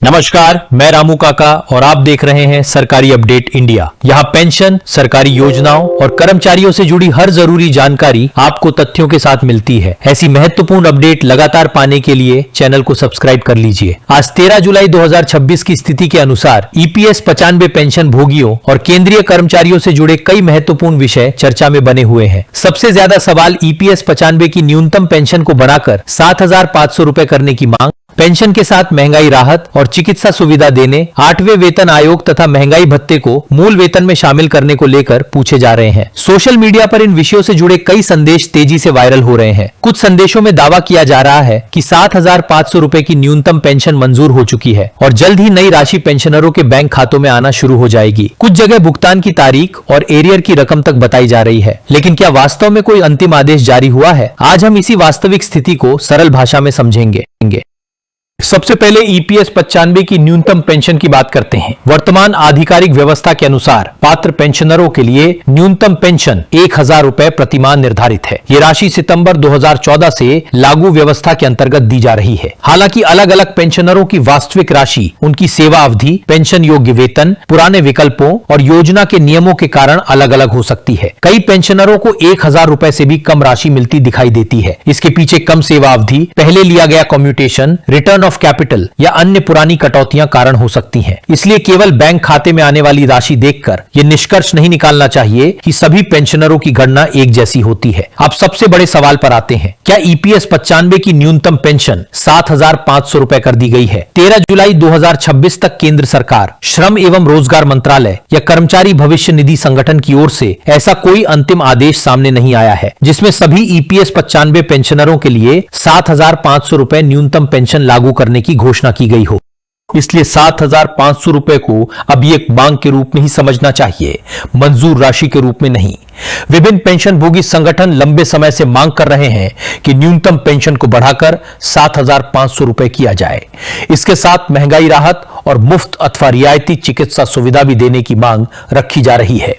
नमस्कार, मैं रामू काका और आप देख रहे हैं सरकारी अपडेट इंडिया। यहाँ पेंशन, सरकारी योजनाओं और कर्मचारियों से जुड़ी हर जरूरी जानकारी आपको तथ्यों के साथ मिलती है। ऐसी महत्वपूर्ण अपडेट लगातार पाने के लिए चैनल को सब्सक्राइब कर लीजिए। आज 13 जुलाई 2026 की स्थिति के अनुसार ईपीएस 95 पेंशन भोगियों और केंद्रीय कर्मचारियों से जुड़े कई महत्वपूर्ण विषय चर्चा में बने हुए हैं। सबसे ज्यादा सवाल ईपीएस 95 की न्यूनतम पेंशन को बढ़ाकर 7,500 रुपए करने की मांग, पेंशन के साथ महंगाई राहत और चिकित्सा सुविधा देने, 8वें वेतन आयोग तथा महंगाई भत्ते को मूल वेतन में शामिल करने को लेकर पूछे जा रहे हैं। सोशल मीडिया पर इन विषयों से जुड़े कई संदेश तेजी से वायरल हो रहे हैं। कुछ संदेशों में दावा किया जा रहा है कि 7,500 रुपए की न्यूनतम पेंशन मंजूर हो चुकी है और जल्द ही नई राशि पेंशनरों के बैंक खातों में आना शुरू हो जाएगी। कुछ जगह भुगतान की तारीख और एरियर की रकम तक बताई जा रही है, लेकिन क्या वास्तव में कोई अंतिम आदेश जारी हुआ है? आज हम इसी वास्तविक स्थिति को सरल भाषा में समझेंगे। सबसे पहले ईपीएस 95 की न्यूनतम पेंशन की बात करते हैं। वर्तमान आधिकारिक व्यवस्था के अनुसार पात्र पेंशनरों के लिए न्यूनतम पेंशन 1,000 रुपए प्रतिमाह निर्धारित है। ये राशि सितंबर 2014 से लागू व्यवस्था के अंतर्गत दी जा रही है। हालांकि अलग अलग पेंशनरों की वास्तविक राशि, उनकी सेवा अवधि, पेंशन योग्य वेतन, पुराने विकल्पों और योजना के नियमों के कारण अलग अलग हो सकती है। कई पेंशनरों को 1,000 रुपए से भी कम राशि मिलती दिखाई देती है। इसके पीछे कम सेवा अवधि, पहले लिया गया कम्यूटेशन, रिटर्न ऑफ कैपिटल या अन्य पुरानी कटौतियां कारण हो सकती हैं। इसलिए केवल बैंक खाते में आने वाली राशि देखकर यह निष्कर्ष नहीं निकालना चाहिए कि सभी पेंशनरों की गणना एक जैसी होती है। अब सबसे बड़े सवाल पर आते हैं। क्या ईपीएस 95 की न्यूनतम पेंशन 7,500 रुपए कर दी गई है? 13 जुलाई 2026 तक केंद्र सरकार, श्रम एवं रोजगार मंत्रालय या कर्मचारी भविष्य निधि संगठन की ओर से ऐसा कोई अंतिम आदेश सामने नहीं आया है जिसमें सभी ईपीएस 95 पेंशनरों के लिए 7,500 रुपए न्यूनतम पेंशन लागू करने की घोषणा की गई हो। इसलिए 7,500 रुपए को अब एक मांग के रूप में ही समझना चाहिए, मंजूर राशि के रूप में नहीं। विभिन्न पेंशन भोगी संगठन लंबे समय से मांग कर रहे हैं कि न्यूनतम पेंशन को बढ़ाकर 7,500 रुपए किया जाए। इसके साथ महंगाई राहत और मुफ्त अथवा रियायती चिकित्सा सुविधा भी देने की मांग रखी जा रही है।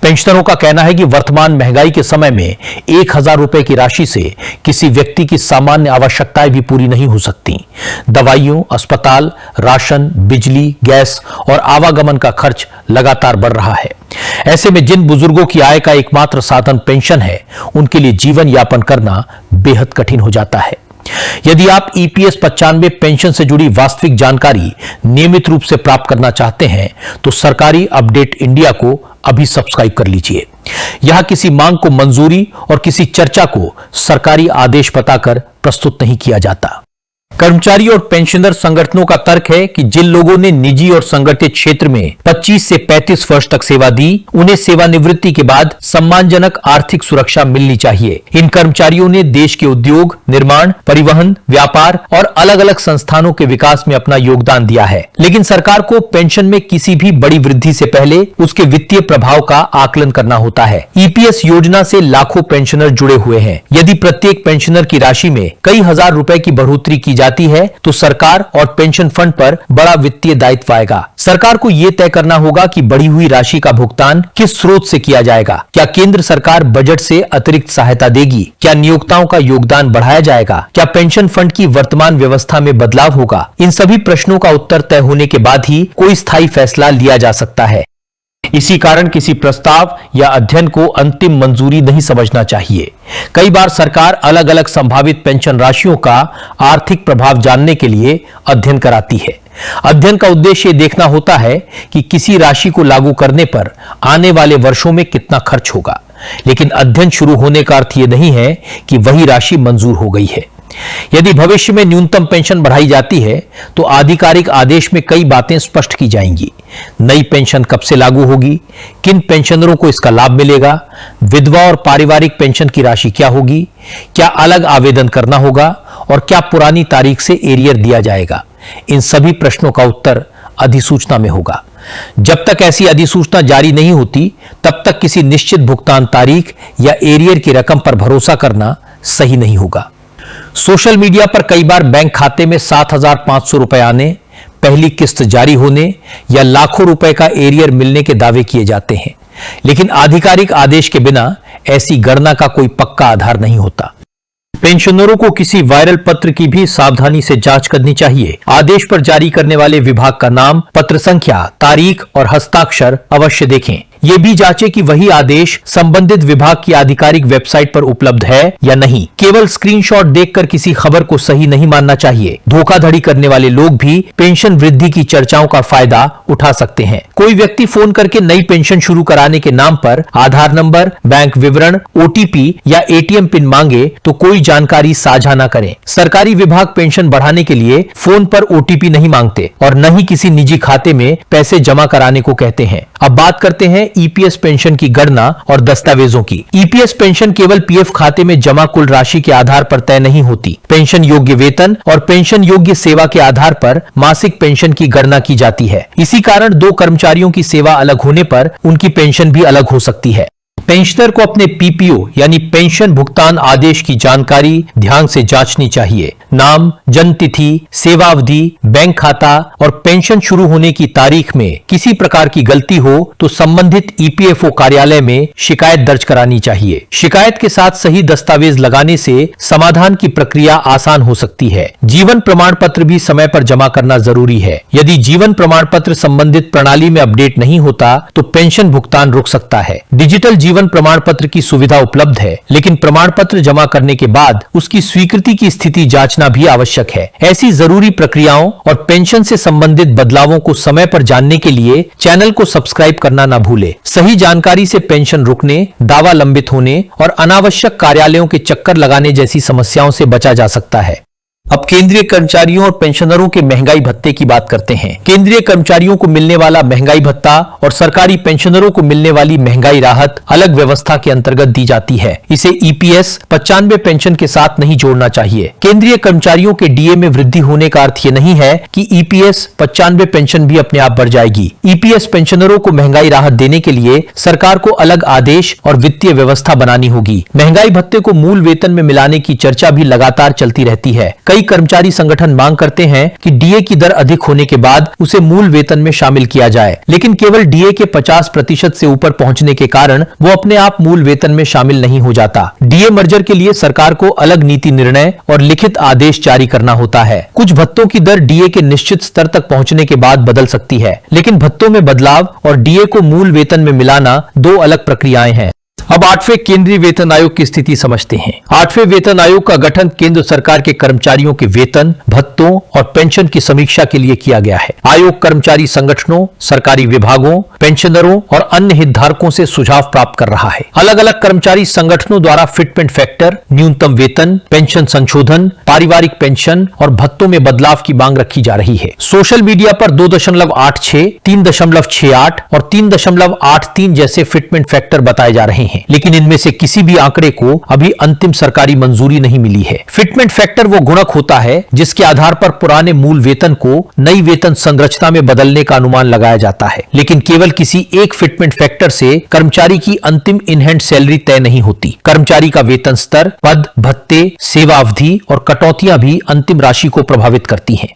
पेंशनरों का कहना है कि वर्तमान महंगाई के समय में 1,000 रुपए की राशि से किसी व्यक्ति की सामान्य आवश्यकताएं भी पूरी नहीं हो सकती। दवाइयों, अस्पताल, राशन, बिजली, गैस और आवागमन का खर्च लगातार बढ़ रहा है। ऐसे में जिन बुजुर्गों की आय का एकमात्र साधन पेंशन है, उनके लिए जीवन यापन करना बेहद कठिन हो जाता है। यदि आप ईपीएस 95 पेंशन से जुड़ी वास्तविक जानकारी नियमित रूप से प्राप्त करना चाहते हैं तो सरकारी अपडेट इंडिया को अभी सब्सक्राइब कर लीजिए। यहां किसी मांग को मंजूरी और किसी चर्चा को सरकारी आदेश बताकर प्रस्तुत नहीं किया जाता। कर्मचारी और पेंशनर संगठनों का तर्क है कि जिन लोगों ने निजी और संगठित क्षेत्र में 25 से 35 वर्ष तक सेवा दी, उन्हें सेवानिवृत्ति के बाद सम्मानजनक आर्थिक सुरक्षा मिलनी चाहिए। इन कर्मचारियों ने देश के उद्योग, निर्माण, परिवहन, व्यापार और अलग अलग संस्थानों के विकास में अपना योगदान दिया है। लेकिन सरकार को पेंशन में किसी भी बड़ी वृद्धि से पहले उसके वित्तीय प्रभाव का आकलन करना होता है। ईपीएस योजना से लाखों पेंशनर जुड़े हुए हैं। यदि प्रत्येक पेंशनर की राशि में कई हजार रुपए की बढ़ोतरी की जाती है तो सरकार और पेंशन फंड पर बड़ा वित्तीय दायित्व आएगा। सरकार को यह तय करना होगा कि बढ़ी हुई राशि का भुगतान किस स्रोत से किया जाएगा। क्या केंद्र सरकार बजट से अतिरिक्त सहायता देगी? क्या नियोक्ताओं का योगदान बढ़ाया जाएगा? क्या पेंशन फंड की वर्तमान व्यवस्था में बदलाव होगा? इन सभी प्रश्नों का उत्तर तय होने के बाद ही कोई स्थायी फैसला लिया जा सकता है। इसी कारण किसी प्रस्ताव या अध्ययन को अंतिम मंजूरी नहीं समझना चाहिए। कई बार सरकार अलग अलग संभावित पेंशन राशियों का आर्थिक प्रभाव जानने के लिए अध्ययन कराती है। अध्ययन का उद्देश्य ये देखना होता है कि किसी राशि को लागू करने पर आने वाले वर्षों में कितना खर्च होगा। लेकिन अध्ययन शुरू होने का अर्थ ये नहीं है कि वही राशि मंजूर हो गई है। यदि भविष्य में न्यूनतम पेंशन बढ़ाई जाती है तो आधिकारिक आदेश में कई बातें स्पष्ट की जाएंगी। नई पेंशन कब से लागू होगी, किन पेंशनरों को इसका लाभ मिलेगा, विधवा और पारिवारिक पेंशन की राशि क्या होगी, क्या अलग आवेदन करना होगा और क्या पुरानी तारीख से एरियर दिया जाएगा। इन सभी प्रश्नों का उत्तर अधिसूचना में होगा। जब तक ऐसी अधिसूचना जारी नहीं होती तब तक किसी निश्चित भुगतान तारीख या एरियर की रकम पर भरोसा करना सही नहीं होगा। सोशल मीडिया पर कई बार बैंक खाते में 7,500 रुपए आने, पहली किस्त जारी होने या लाखों रुपए का एरियर मिलने के दावे किए जाते हैं, लेकिन आधिकारिक आदेश के बिना ऐसी गणना का कोई पक्का आधार नहीं होता। पेंशनरों को किसी वायरल पत्र की भी सावधानी से जांच करनी चाहिए। आदेश पर जारी करने वाले विभाग का नाम, पत्र संख्या, तारीख और हस्ताक्षर अवश्य देखें। ये भी जांचें कि वही आदेश संबंधित विभाग की आधिकारिक वेबसाइट पर उपलब्ध है या नहीं। केवल स्क्रीनशॉट देखकर किसी खबर को सही नहीं मानना चाहिए। धोखाधड़ी करने वाले लोग भी पेंशन वृद्धि की चर्चाओं का फायदा उठा सकते हैं। कोई व्यक्ति फोन करके नई पेंशन शुरू कराने के नाम पर आधार नंबर, बैंक विवरण, OTP या ATM पिन मांगे तो कोई जानकारी साझा न करें। सरकारी विभाग पेंशन बढ़ाने के लिए फोन पर OTP नहीं मांगते और न ही किसी निजी खाते में पैसे जमा कराने को कहते हैं। अब बात करते हैं EPS पेंशन की गणना और दस्तावेजों की। EPS पेंशन केवल PF खाते में जमा कुल राशि के आधार पर तय नहीं होती। पेंशन योग्य वेतन और पेंशन योग्य सेवा के आधार पर मासिक पेंशन की गणना की जाती है। इसी कारण दो कर्मचारियों की सेवा अलग होने पर उनकी पेंशन भी अलग हो सकती है। पेंशनर को अपने PPO यानी पेंशन भुगतान आदेश की जानकारी ध्यान से जांचनी चाहिए। नाम, जन्म तिथि, सेवा अवधि, बैंक खाता और पेंशन शुरू होने की तारीख में किसी प्रकार की गलती हो तो संबंधित EPFO कार्यालय में शिकायत दर्ज करानी चाहिए। शिकायत के साथ सही दस्तावेज लगाने से समाधान की प्रक्रिया आसान हो सकती है। जीवन प्रमाण पत्र भी समय पर जमा करना जरूरी है। यदि जीवन प्रमाण पत्र संबंधित प्रणाली में अपडेट नहीं होता तो पेंशन भुगतान रुक सकता है। डिजिटल जीवन प्रमाण पत्र की सुविधा उपलब्ध है, लेकिन प्रमाण पत्र जमा करने के बाद उसकी स्वीकृति की स्थिति जांचना भी आवश्यक है। ऐसी जरूरी प्रक्रियाओं और पेंशन से संबंधित बदलावों को समय पर जानने के लिए चैनल को सब्सक्राइब करना न भूले। सही जानकारी से पेंशन रुकने, दावा लंबित होने और अनावश्यक कार्यालयों के चक्कर लगाने जैसी समस्याओं से बचा जा सकता है। अब केंद्रीय कर्मचारियों और पेंशनरों के महंगाई भत्ते की बात करते हैं। केंद्रीय कर्मचारियों को मिलने वाला महंगाई भत्ता और सरकारी पेंशनरों को मिलने वाली महंगाई राहत अलग व्यवस्था के अंतर्गत दी जाती है। इसे EPS 95 पेंशन के साथ नहीं जोड़ना चाहिए। केंद्रीय कर्मचारियों के DA में वृद्धि होने का अर्थ ये नहीं है कि EPS 95 पेंशन भी अपने आप बढ़ जाएगी। EPS पेंशनरों को महंगाई राहत देने के लिए सरकार को अलग आदेश और वित्तीय व्यवस्था बनानी होगी। महंगाई भत्ते को मूल वेतन में मिलाने की चर्चा भी लगातार चलती रहती है। कई कर्मचारी संगठन मांग करते हैं कि DA की दर अधिक होने के बाद उसे मूल वेतन में शामिल किया जाए, लेकिन केवल DA के 50% से ऊपर पहुंचने के कारण वो अपने आप मूल वेतन में शामिल नहीं हो जाता। DA मर्जर के लिए सरकार को अलग नीति निर्णय और लिखित आदेश जारी करना होता है। कुछ भत्तों की दर DA के निश्चित स्तर तक पहुंचने के बाद बदल सकती है, लेकिन भत्तों में बदलाव और DA को मूल वेतन में मिलाना दो अलग प्रक्रियाएं हैं। अब 8वें केंद्रीय वेतन आयोग की स्थिति समझते हैं। 8वें वेतन आयोग का गठन केंद्र सरकार के कर्मचारियों के वेतन, भत्तों और पेंशन की समीक्षा के लिए किया गया है। आयोग कर्मचारी संगठनों, सरकारी विभागों, पेंशनरों और अन्य हितधारकों से सुझाव प्राप्त कर रहा है। अलग अलग कर्मचारी संगठनों द्वारा फिटमेंट फैक्टर, न्यूनतम वेतन, पेंशन संशोधन, पारिवारिक पेंशन और भत्तों में बदलाव की मांग रखी जा रही है। सोशल मीडिया पर 2.86, 3.68 और 3.83 जैसे फिटमेंट फैक्टर बताए जा रहे हैं, लेकिन इनमें से किसी भी आंकड़े को अभी अंतिम सरकारी मंजूरी नहीं मिली है। फिटमेंट फैक्टर वो गुणक होता है जिसके आधार पर पुराने मूल वेतन को नई वेतन संरचना में बदलने का अनुमान लगाया जाता है, लेकिन केवल किसी एक फिटमेंट फैक्टर से कर्मचारी की अंतिम इन हैंड सैलरी तय नहीं होती। कर्मचारी का वेतन स्तर, पद, भत्ते, सेवा अवधि और कटौतियां भी अंतिम राशि को प्रभावित करती हैं।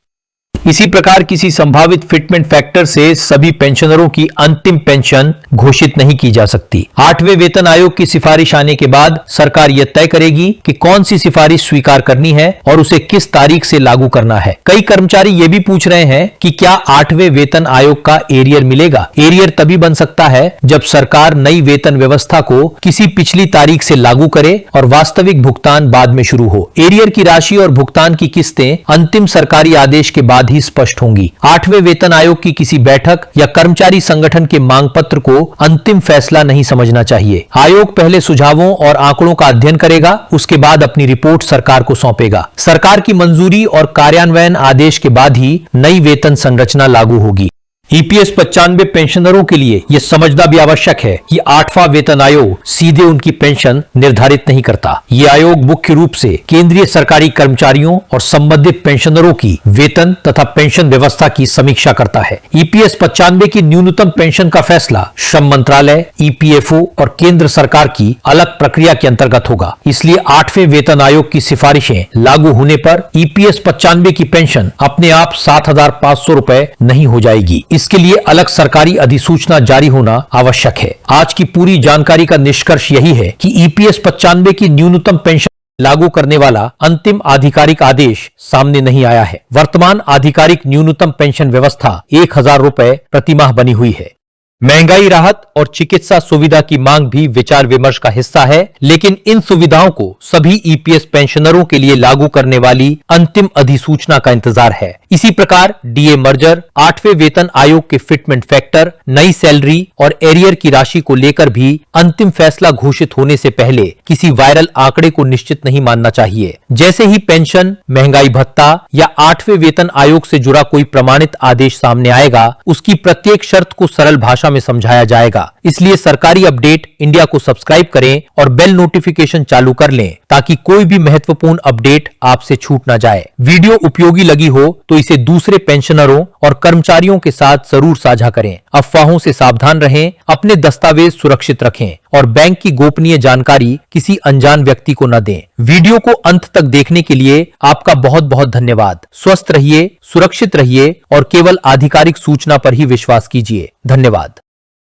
इसी प्रकार किसी संभावित फिटमेंट फैक्टर से सभी पेंशनरों की अंतिम पेंशन घोषित नहीं की जा सकती। 8वें वेतन आयोग की सिफारिश आने के बाद सरकार यह तय करेगी कि कौन सी सिफारिश स्वीकार करनी है और उसे किस तारीख से लागू करना है। कई कर्मचारी ये भी पूछ रहे हैं कि क्या 8वें वेतन आयोग का एरियर मिलेगा। एरियर तभी बन सकता है जब सरकार नई वेतन व्यवस्था को किसी पिछली तारीख से लागू करे और वास्तविक भुगतान बाद में शुरू हो। एरियर की राशि और भुगतान की किस्तें अंतिम सरकारी आदेश के बाद ही स्पष्ट होंगी। 8वें वेतन आयोग की किसी बैठक या कर्मचारी संगठन के मांग पत्र को अंतिम फैसला नहीं समझना चाहिए। आयोग पहले सुझावों और आंकड़ों का अध्ययन करेगा, उसके बाद अपनी रिपोर्ट सरकार को सौंपेगा। सरकार की मंजूरी और कार्यान्वयन आदेश के बाद ही नई वेतन संरचना लागू होगी। EPS 95 पेंशनरों के लिए यह समझना भी आवश्यक है कि 8वां वेतन आयोग सीधे उनकी पेंशन निर्धारित नहीं करता। ये आयोग मुख्य रूप से केंद्रीय सरकारी कर्मचारियों और संबंधित पेंशनरों की वेतन तथा पेंशन व्यवस्था की समीक्षा करता है। EPS 95 की न्यूनतम पेंशन का फैसला श्रम मंत्रालय, EPFO और केंद्र सरकार की अलग प्रक्रिया के अंतर्गत होगा। इसलिए 8वें वेतन आयोग की सिफारिशें लागू होने पर EPS 95 की पेंशन अपने आप 7,500 रुपए नहीं हो जाएगी। इसके लिए अलग सरकारी अधिसूचना जारी होना आवश्यक है। आज की पूरी जानकारी का निष्कर्ष यही है कि EPS 95 की न्यूनतम पेंशन लागू करने वाला अंतिम आधिकारिक आदेश सामने नहीं आया है। वर्तमान आधिकारिक न्यूनतम पेंशन व्यवस्था 1,000 रुपए प्रतिमाह बनी हुई है। महंगाई राहत और चिकित्सा सुविधा की मांग भी विचार विमर्श का हिस्सा है, लेकिन इन सुविधाओं को सभी ईपीएस पेंशनरों के लिए लागू करने वाली अंतिम अधिसूचना का इंतजार है। इसी प्रकार डीए मर्जर, 8वें वेतन आयोग के फिटमेंट फैक्टर, नई सैलरी और एरियर की राशि को लेकर भी अंतिम फैसला घोषित होने से पहले किसी वायरल आंकड़े को निश्चित नहीं मानना चाहिए। जैसे ही पेंशन, महंगाई भत्ता या 8वें वेतन आयोग से जुड़ा कोई प्रमाणित आदेश सामने आएगा, उसकी प्रत्येक शर्त को सरल भाषा में समझाया जाएगा। इसलिए सरकारी अपडेट इंडिया को सब्सक्राइब करें और बेल नोटिफिकेशन चालू कर लें ताकि कोई भी महत्वपूर्ण अपडेट आपसे छूट न जाए। वीडियो उपयोगी लगी हो तो इसे दूसरे पेंशनरों और कर्मचारियों के साथ जरूर साझा करें। अफवाहों से सावधान रहें, अपने दस्तावेज सुरक्षित रखें और बैंक की गोपनीय जानकारी किसी अनजान व्यक्ति को न दें। वीडियो को अंत तक देखने के लिए आपका बहुत बहुत धन्यवाद। स्वस्थ रहिए, सुरक्षित रहिए और केवल आधिकारिक सूचना पर ही विश्वास कीजिए। धन्यवाद।